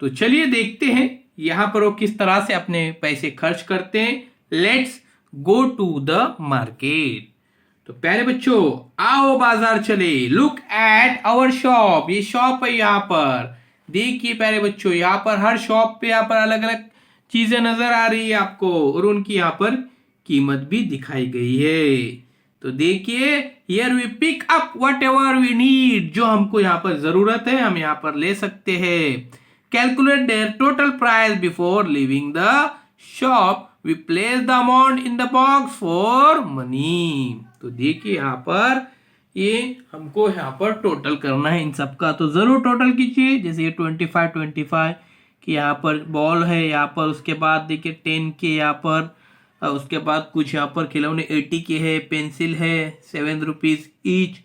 तो चलिए देखते हैं यहाँ पर वो किस तरह से अपने पैसे खर्च करते हैं। Let's go to the market. तो प्यारे बच्चों आओ बाजार चले। लुक एट आवर शॉप, ये शॉप है यहाँ पर। देखिए प्यारे बच्चों यहाँ पर हर शॉप पे यहाँ पर अलग अलग चीजें नजर आ रही है आपको, और उनकी यहाँ पर कीमत भी दिखाई गई है। तो देखिए here we pick up whatever we need, जो हमको यहाँ पर जरूरत है हम यहाँ पर ले सकते हैं। Calculate their total price before leaving the shop, we place the amount in the box for money. तो देखिए यहाँ पर ये हमको यहाँ पर टोटल करना है इन सबका, तो जरूर टोटल कीजिए। जैसे ये 25 कि यहाँ पर बॉल है, यहाँ पर उसके बाद देखिए 10 के यहाँ पर, उसके बाद कुछ यहाँ पर खिलौने 80 के है, पेंसिल है 7 रुपीज़ ईच,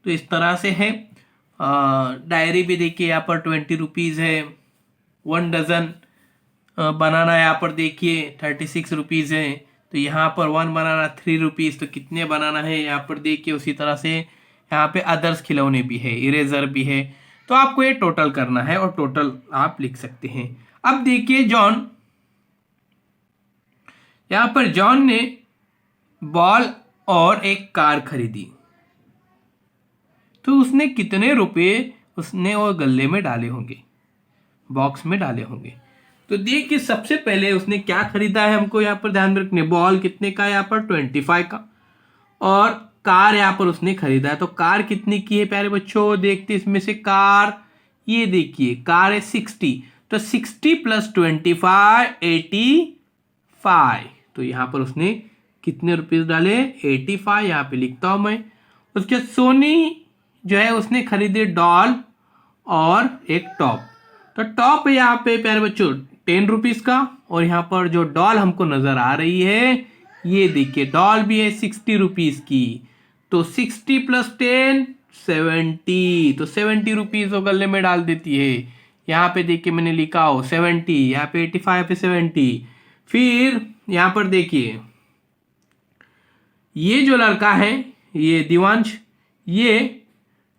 तो इस तरह से है। डायरी भी देखिए यहाँ पर 20 रुपीज़ है। 1 डजन बनाना यहाँ पर देखिए 36 रुपीज़ है। तो यहाँ पर 1 बनाना 3 रुपीज़, तो कितने बनाना है यहाँ पर देखिए। उसी तरह से यहाँ पे अदर्स खिलौने भी है, इरेजर भी है। तो आपको ये टोटल करना है और टोटल आप लिख सकते हैं। अब देखिए जॉन, यहाँ पर जॉन ने बॉल और एक कार खरीदी, तो उसने कितने रुपए उसने वो गल्ले में डाले होंगे, बॉक्स में डाले होंगे। तो देखिए सबसे पहले उसने क्या खरीदा है, हमको यहाँ पर ध्यान में रखने। बॉल कितने का है यहाँ पर 25 का, और कार यहाँ पर उसने खरीदा है। तो कार कितने की है प्यारे बच्चों, देखते इसमें से कार, ये देखिए कार है 60, तो 60 + 25 85। तो यहाँ पर उसने कितने रुपीस डाले 85, यहाँ पे लिखता हूं मैं। उसके सोनी जो है उसने खरीदे डॉल और एक टॉप। तो टॉप है यहाँ पे प्यारे बच्चों 10 रुपीज का, और यहाँ पर जो डॉल हमको नजर आ रही है ये देखिए डॉल भी है 60 रुपीज की। तो 60 + 10 70, तो 70 रुपीज वो गले में डाल देती है। यहाँ पे देखिए मैंने लिखा हो 70, यहाँ पे 85 पे 70। फिर यहाँ पर देखिए ये जो लड़का है ये दिवांश, ये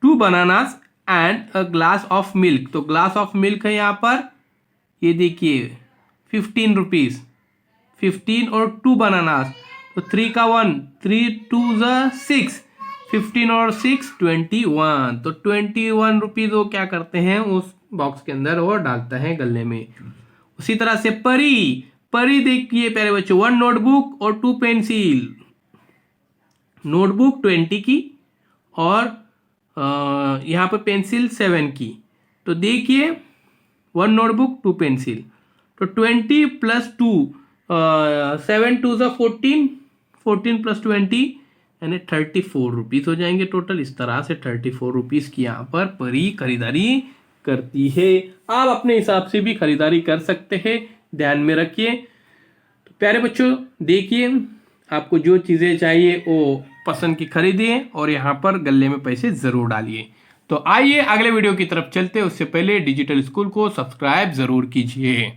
2 bananas and a glass of milk. तो ग्लास ऑफ मिल्क है यहाँ पर, ये देखिए 15 रुपीज, 15 और 2 बनानास, तो 3 का 1, 3 2 6, 15 और 6 21। तो 21 रुपीज वो क्या करते हैं उस बॉक्स के अंदर वो डालता है गले में। उसी तरह से परी देखिए प्यारे बच्चों 1 नोटबुक और 2 पेंसिल। नोटबुक 20 की और यहाँ पर पेंसिल 7 की। तो देखिए 1 नोटबुक 2 पेंसिल, तो 20 + 2 7 2 14, 14 + 20 यानी 34 रुपीज़ हो जाएंगे टोटल। इस तरह से 34 रुपीज़ की यहाँ पर परी खरीदारी करती है। आप अपने हिसाब से भी खरीदारी कर सकते हैं, ध्यान में रखिए। तो प्यारे बच्चों देखिए आपको जो चीज़ें चाहिए वो पसंद की खरीदिए और यहाँ पर गले में पैसे ज़रूर डालिए। तो आइए अगले वीडियो की तरफ चलते, उससे पहले डिजिटल स्कूल को सब्सक्राइब ज़रूर कीजिए।